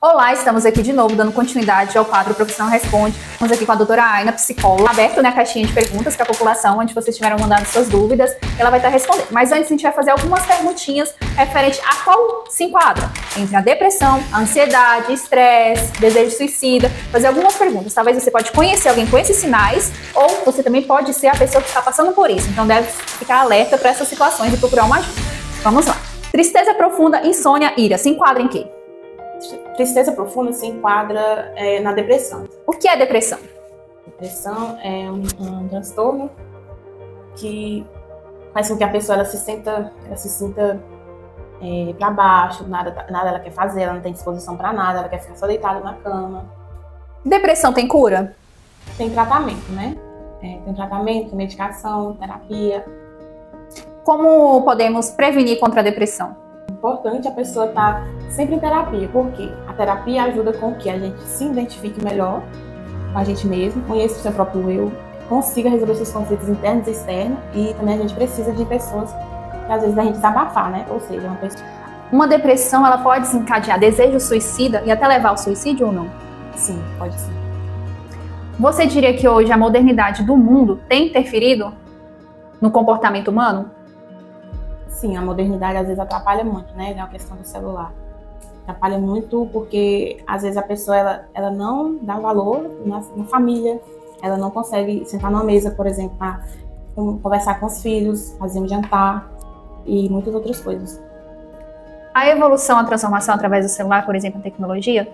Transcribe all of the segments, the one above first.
Olá, estamos aqui de novo, dando continuidade ao quadro Profissão Responde. Estamos aqui com a doutora Aina, psicóloga, aberto a caixinha de perguntas para a população, onde vocês tiveram mandado suas dúvidas, ela vai estar respondendo. Mas antes a gente vai fazer algumas perguntinhas referente a qual se enquadra entre a depressão, a ansiedade, estresse, desejo suicida, fazer algumas perguntas. Talvez você pode conhecer alguém com esses sinais, ou você também pode ser a pessoa que está passando por isso. Então deve ficar alerta para essas situações e procurar uma ajuda. Vamos lá. Tristeza profunda, insônia, ira, se enquadra em quê? Tristeza profunda se enquadra na depressão. O que é depressão? Depressão é um transtorno que faz com que a pessoa ela se sinta para baixo, nada ela quer fazer, ela não tem disposição para nada, ela quer ficar só deitada na cama. Depressão tem cura? Tem tratamento, né? Tem tratamento, medicação, terapia. Como podemos prevenir contra a depressão? É importante a pessoa estar sempre em terapia, porque a terapia ajuda com que a gente se identifique melhor com a gente mesmo, conheça o seu próprio eu, consiga resolver seus conflitos internos e externos, e também a gente precisa de pessoas que às vezes a gente desabafar, né? Ou seja, uma depressão ela pode desencadear desejo suicida e até levar ao suicídio ou não? Sim, pode sim. Você diria que hoje a modernidade do mundo tem interferido no comportamento humano? Sim, a modernidade às vezes atrapalha muito, né? É uma questão do celular. Atrapalha muito porque às vezes a pessoa ela não dá valor na família, ela não consegue sentar numa mesa, por exemplo, para conversar com os filhos, fazer um jantar e muitas outras coisas. A evolução, a transformação através do celular, por exemplo, a tecnologia,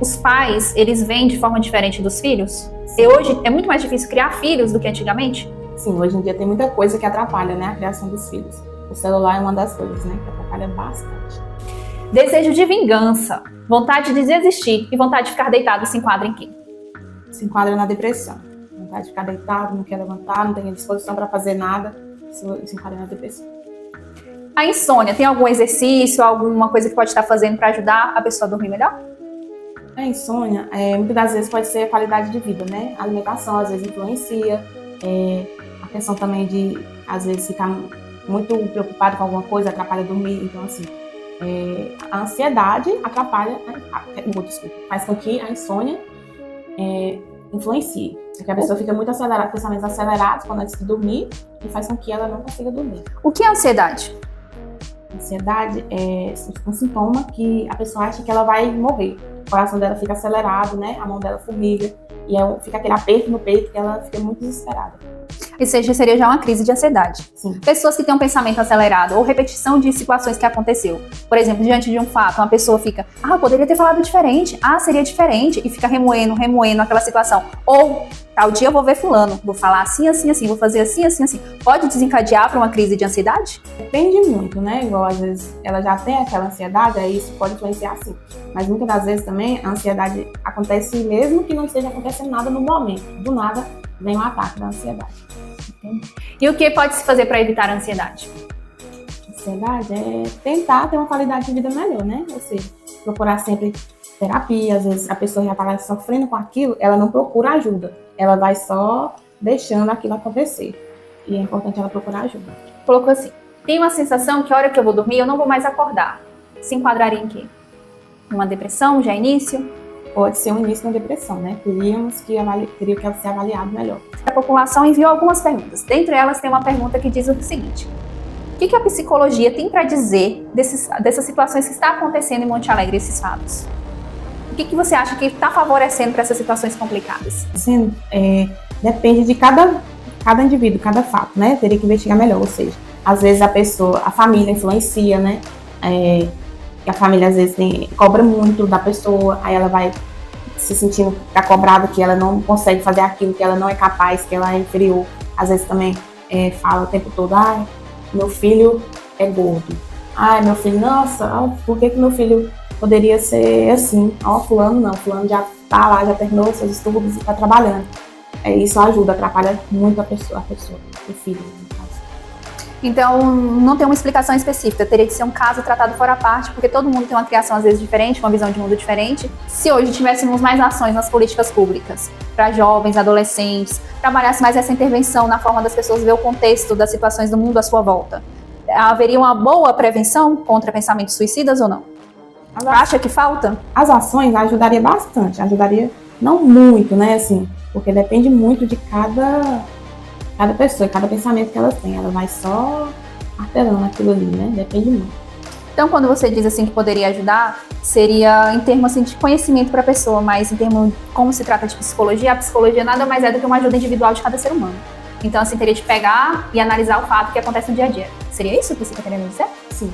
os pais, eles veem de forma diferente dos filhos? E hoje é muito mais difícil criar filhos do que antigamente? Sim, hoje em dia tem muita coisa que atrapalha, né, a criação dos filhos. O celular é uma das coisas, né, que atrapalha bastante. Desejo de vingança, vontade de desistir e vontade de ficar deitado se enquadra em quê? Se enquadra na depressão. Vontade de ficar deitado, não quer levantar, não tem disposição para fazer nada, se enquadra na depressão. A insônia, tem algum exercício, alguma coisa que pode estar fazendo para ajudar a pessoa a dormir melhor? A insônia, muitas das vezes pode ser a qualidade de vida, né? A alimentação às vezes influencia, a questão também de, às vezes, ficar muito preocupado com alguma coisa, atrapalha dormir. Então, assim, a ansiedade atrapalha, faz com que a insônia influencie. Porque a pessoa fica muito acelerada, pensamentos acelerados quando antes de dormir, e faz com que ela não consiga dormir. O que é ansiedade? Ansiedade é um sintoma que a pessoa acha que ela vai morrer. O coração dela fica acelerado, né? A mão dela formiga. E fica aquele aperto no peito que ela fica muito desesperada. Ou seja, seria já uma crise de ansiedade. Sim. Pessoas que têm um pensamento acelerado ou repetição de situações que aconteceu. Por exemplo, diante de um fato, uma pessoa fica, eu poderia ter falado diferente, seria diferente, e fica remoendo aquela situação. Ou, tal dia eu vou ver fulano, vou falar assim, assim, assim, vou fazer assim, assim, assim. Pode desencadear para uma crise de ansiedade? Depende muito, né? Igual às vezes ela já tem aquela ansiedade, aí isso pode influenciar sim. Mas muitas das vezes também a ansiedade acontece mesmo que não esteja acontecendo nada no momento. Do nada vem um ataque da ansiedade. E o que pode se fazer para evitar a ansiedade? Ansiedade é tentar ter uma qualidade de vida melhor, né? Ou seja, procurar sempre terapia. Às vezes a pessoa já está sofrendo com aquilo, ela não procura ajuda. Ela vai só deixando aquilo acontecer. E é importante ela procurar ajuda. Colocou assim, tem uma sensação que a hora que eu vou dormir eu não vou mais acordar. Se enquadraria em quê? Uma depressão, já início? Pode ser um início da depressão, né? Teria que ser avaliado melhor. A população enviou algumas perguntas. Dentre elas tem uma pergunta que diz o seguinte: o que a psicologia tem para dizer dessas situações que está acontecendo em Monte Alegre, esses fatos? O que você acha que está favorecendo para essas situações complicadas? Depende de cada indivíduo, cada fato, né? Teria que investigar melhor. Ou seja, às vezes a família influencia, né? A família às vezes cobra muito da pessoa, aí ela vai se sentindo cobrada que ela não consegue fazer aquilo, que ela não é capaz, que ela é inferior. Às vezes também fala o tempo todo, meu filho é gordo. Meu filho, nossa, por que meu filho poderia ser assim? Fulano não, fulano já tá lá, já terminou seus estudos e tá trabalhando. Isso ajuda, atrapalha muito a pessoa, o filho. Então, não tem uma explicação específica, teria que ser um caso tratado fora a parte, porque todo mundo tem uma criação às vezes diferente, uma visão de mundo diferente. Se hoje tivéssemos mais ações nas políticas públicas, para jovens, adolescentes, trabalhasse mais essa intervenção na forma das pessoas ver o contexto das situações do mundo à sua volta, haveria uma boa prevenção contra pensamentos suicidas ou não? Acha que falta? As ações ajudaria bastante, ajudaria não muito, né, assim, porque depende muito de cada pessoa, cada pensamento que elas têm. Ela vai só martelando aquilo ali, né, depende muito. Então, quando você diz assim que poderia ajudar, seria em termos assim, de conhecimento para a pessoa, mas em termos de como se trata de psicologia, a psicologia nada mais é do que uma ajuda individual de cada ser humano. Então, assim, teria de pegar e analisar o fato que acontece no dia a dia. Seria isso que você está querendo dizer? Sim.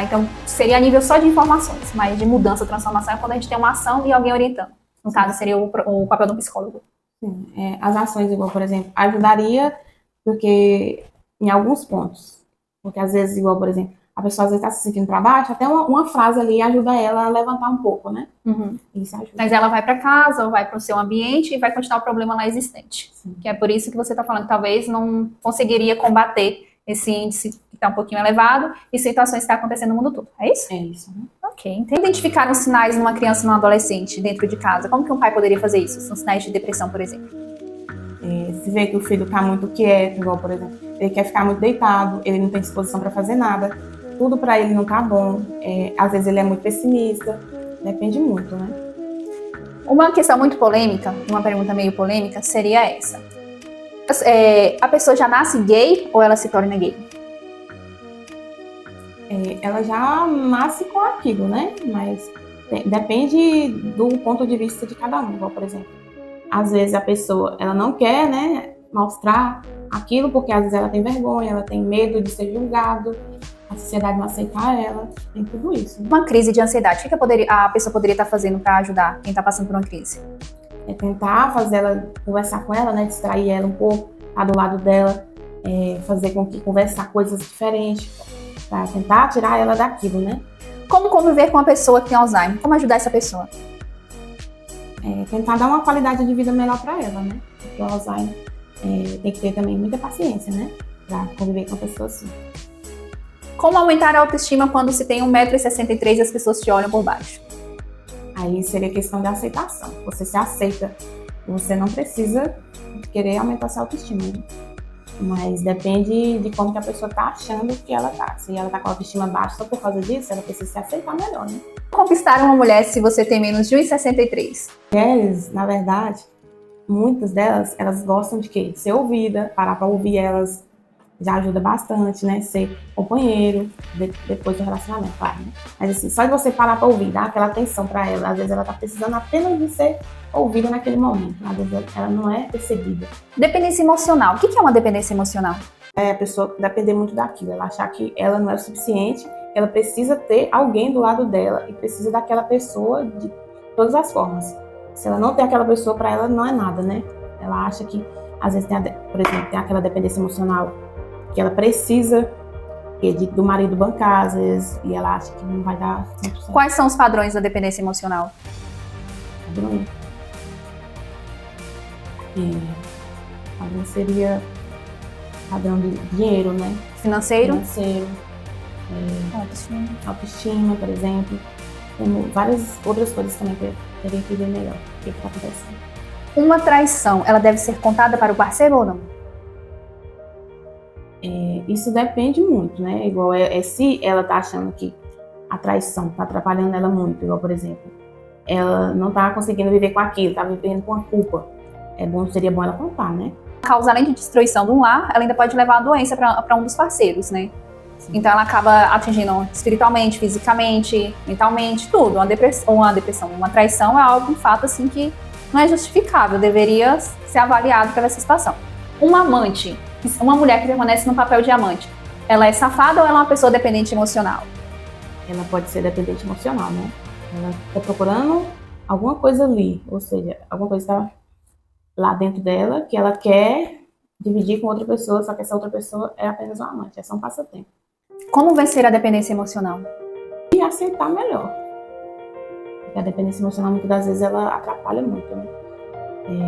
Então, seria a nível só de informações, mas de mudança, transformação é quando a gente tem uma ação e alguém orientando. No caso, seria o papel do psicólogo. Sim. As ações, igual, por exemplo, ajudaria porque em alguns pontos. Porque às vezes, igual, por exemplo, a pessoa às vezes está se sentindo para baixo, até uma frase ali ajuda ela a levantar um pouco, né? Uhum. Isso ajuda. Mas ela vai para casa ou vai para o seu ambiente e vai continuar o problema lá existente. Sim. Que é por isso que você está falando que talvez não conseguiria combater esse índice que está um pouquinho elevado e situações que estão acontecendo no mundo todo. É isso? É isso, né? Ok. Então, identificar os sinais numa criança e num adolescente dentro de casa. Como que um pai poderia fazer isso? São sinais de depressão, por exemplo. Se vê que o filho está muito quieto, igual, por exemplo, ele quer ficar muito deitado, ele não tem disposição para fazer nada, tudo para ele não tá bom, às vezes ele é muito pessimista, depende muito, né? Uma questão muito polêmica, uma pergunta meio polêmica, seria essa. A pessoa já nasce gay ou ela se torna gay? Ela já nasce com aquilo, né? Mas depende do ponto de vista de cada um, igual, por exemplo, às vezes a pessoa, ela não quer, né, mostrar aquilo porque às vezes ela tem vergonha, ela tem medo de ser julgado, a sociedade não aceitar ela, tem tudo isso. Né? Uma crise de ansiedade, o que a pessoa poderia estar fazendo para ajudar quem está passando por uma crise? É tentar fazer ela, conversar com ela, né, distrair ela um pouco, estar do lado dela, fazer com que conversar coisas diferentes, para tentar tirar ela daquilo, né? Como conviver com uma pessoa que tem Alzheimer? Como ajudar essa pessoa? Tentar dar uma qualidade de vida melhor para ela, né? Porque o Alzheimer tem que ter também muita paciência, né? Para conviver com a pessoa assim. Como aumentar a autoestima quando se tem 1,63 m e as pessoas te olham por baixo? Aí seria questão de aceitação. Você se aceita, você não precisa querer aumentar sua autoestima, né? Mas depende de como que a pessoa tá achando que ela tá. Se ela tá com a autoestima baixa só por causa disso, ela precisa se aceitar melhor, né? Conquistar uma mulher se você tem menos de 1,63 m? Mulheres, na verdade, muitas delas, elas gostam de quê? Ser ouvida, parar pra ouvir elas já ajuda bastante, né? Ser companheiro, depois do relacionamento, claro, né? Mas assim, só de você parar pra ouvir, dar aquela atenção pra ela, às vezes ela tá precisando apenas de ser ouvida naquele momento, às vezes ela não é percebida. Dependência emocional. O que é uma dependência emocional? A pessoa depender muito daquilo, ela achar que ela não é o suficiente, ela precisa ter alguém do lado dela e precisa daquela pessoa de todas as formas. Se ela não tem aquela pessoa, pra ela não é nada, né? Ela acha que, às vezes, por exemplo, tem aquela dependência emocional que ela precisa do marido bancar, às vezes, e ela acha que não vai dar 100%. Quais são os padrões da dependência emocional? Padrão? Padrão seria padrão de dinheiro, né? Financeiro? Autoestima, por exemplo. Tem várias outras coisas também que eu teria que ver melhor o que está acontecendo. Uma traição, ela deve ser contada para o parceiro ou não? Isso depende muito, né? Igual se ela tá achando que a traição tá atrapalhando ela muito, igual, por exemplo, ela não tá conseguindo viver com aquilo, tá vivendo com a culpa. Seria bom ela contar, né? Causa, além de destruição de um lar, ela ainda pode levar a doença para um dos parceiros, né? Sim. Então ela acaba atingindo espiritualmente, fisicamente, mentalmente, tudo. Uma depressão, uma traição é algo, um fato assim que não é justificável, deveria ser avaliado pela essa situação. Uma amante, uma mulher que permanece no papel de amante, ela é safada ou ela é uma pessoa dependente emocional? Ela pode ser dependente emocional, né? Ela está procurando alguma coisa ali, ou seja, alguma coisa está lá dentro dela que ela quer dividir com outra pessoa, só que essa outra pessoa é apenas uma amante, é só um passatempo. Como vencer a dependência emocional? E aceitar melhor. Porque a dependência emocional, muitas das vezes, ela atrapalha muito, né?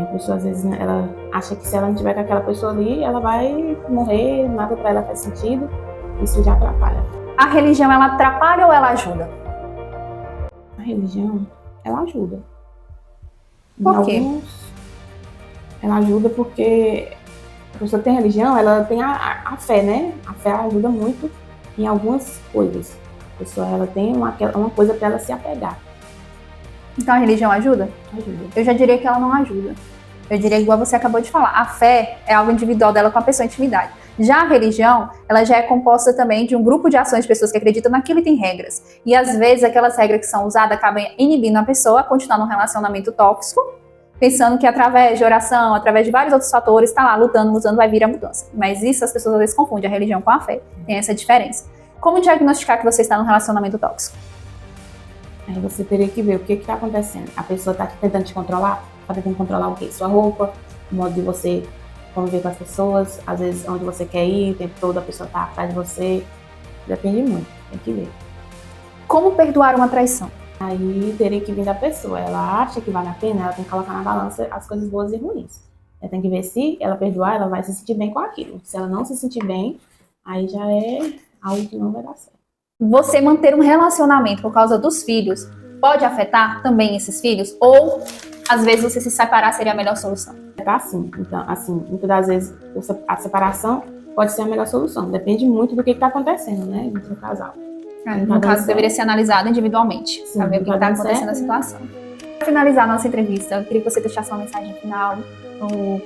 A pessoa, às vezes, né, ela acha que se ela não tiver com aquela pessoa ali, ela vai morrer, nada pra ela faz sentido, isso já atrapalha. A religião, ela atrapalha ou ela ajuda? A religião, ela ajuda. Por quê? Ela ajuda porque a pessoa que tem religião, ela tem a fé, né? A fé ajuda muito em algumas coisas. A pessoa ela tem uma coisa para ela se apegar. Então a religião ajuda? Ajuda. Eu já diria que ela não ajuda. Eu diria igual você acabou de falar. A fé é algo individual dela com a pessoa, intimidade. Já a religião, ela já é composta também de um grupo de ações de pessoas que acreditam naquilo e tem regras. E às vezes aquelas regras que são usadas acabam inibindo a pessoa a continuar num relacionamento tóxico, pensando que através de oração, através de vários outros fatores, está lá lutando, vai vir a mudança. Mas isso as pessoas às vezes confundem a religião com a fé. Tem essa diferença. Como diagnosticar que você está num relacionamento tóxico? Aí você teria que ver o que está acontecendo. A pessoa está tentando te controlar? Está tentando controlar o quê? Sua roupa, o modo de você conviver com as pessoas, às vezes onde você quer ir, o tempo todo a pessoa está atrás de você. Depende muito, tem que ver. Como perdoar uma traição? Aí teria que vir da pessoa. Ela acha que vale a pena, ela tem que colocar na balança as coisas boas e ruins. Ela tem que ver se ela perdoar, ela vai se sentir bem com aquilo. Se ela não se sentir bem, aí já é algo que não vai dar certo. Você manter um relacionamento por causa dos filhos pode afetar também esses filhos? Ou, às vezes, você se separar seria a melhor solução? Tá assim. Então, assim, muitas das vezes a separação pode ser a melhor solução. Depende muito do que está acontecendo, né, no seu casal. No caso, deveria ser analisado individualmente, para ver o que está acontecendo na situação. Para finalizar a nossa entrevista, eu queria que você deixasse uma mensagem final,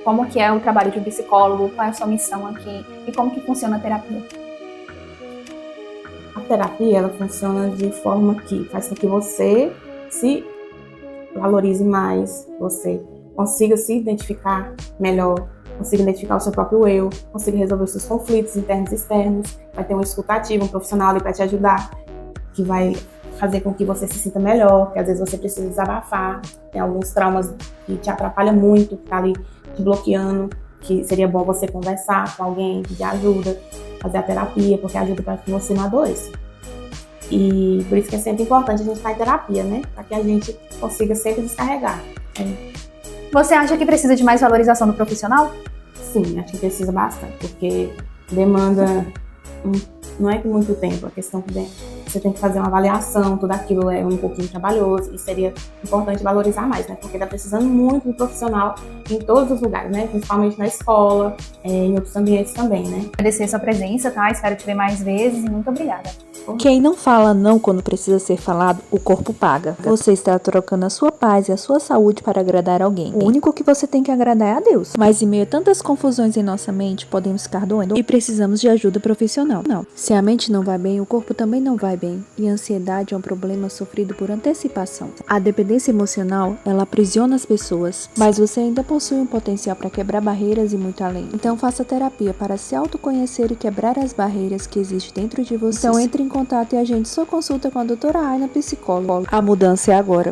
como que é o trabalho de um psicólogo, qual é a sua missão aqui e como que funciona a terapia. A terapia, ela funciona de forma que faz com que você se valorize mais, você consiga se identificar melhor, consiga identificar o seu próprio eu, consiga resolver os seus conflitos internos e externos, vai ter um escutativo, um profissional ali para te ajudar, que vai fazer com que você se sinta melhor, que às vezes você precisa desabafar, tem alguns traumas que te atrapalham muito, que tá ali te bloqueando, que seria bom você conversar com alguém que te ajuda, fazer a terapia, porque ajuda para que você não adoeça. E por isso que é sempre importante a gente estar em terapia, né? Para que a gente consiga sempre descarregar. Você acha que precisa de mais valorização do profissional? Sim, acho que precisa bastante, porque demanda, não é que muito tempo, a questão que você tem que fazer uma avaliação, tudo aquilo é um pouquinho trabalhoso e seria importante valorizar mais, né? Porque está precisando muito de profissional em todos os lugares, né? Principalmente na escola, em outros ambientes também, né? Agradecer a sua presença, tá? Espero te ver mais vezes e muito obrigada. Quem não fala não quando precisa ser falado, o corpo paga. Você está trocando a sua paz e a sua saúde para agradar alguém. O único que você tem que agradar é a Deus. Mas em meio a tantas confusões em nossa mente, podemos ficar doentes e precisamos de ajuda profissional. Não. Se a mente não vai bem, o corpo também não vai bem. E a ansiedade é um problema sofrido por antecipação. A dependência emocional, ela aprisiona as pessoas. Mas você ainda possui um potencial para quebrar barreiras e muito além. Então faça terapia para se autoconhecer e quebrar as barreiras que existem dentro de você. Então entre em contato e agende sua consulta com a doutora Aina, psicóloga. A mudança é agora.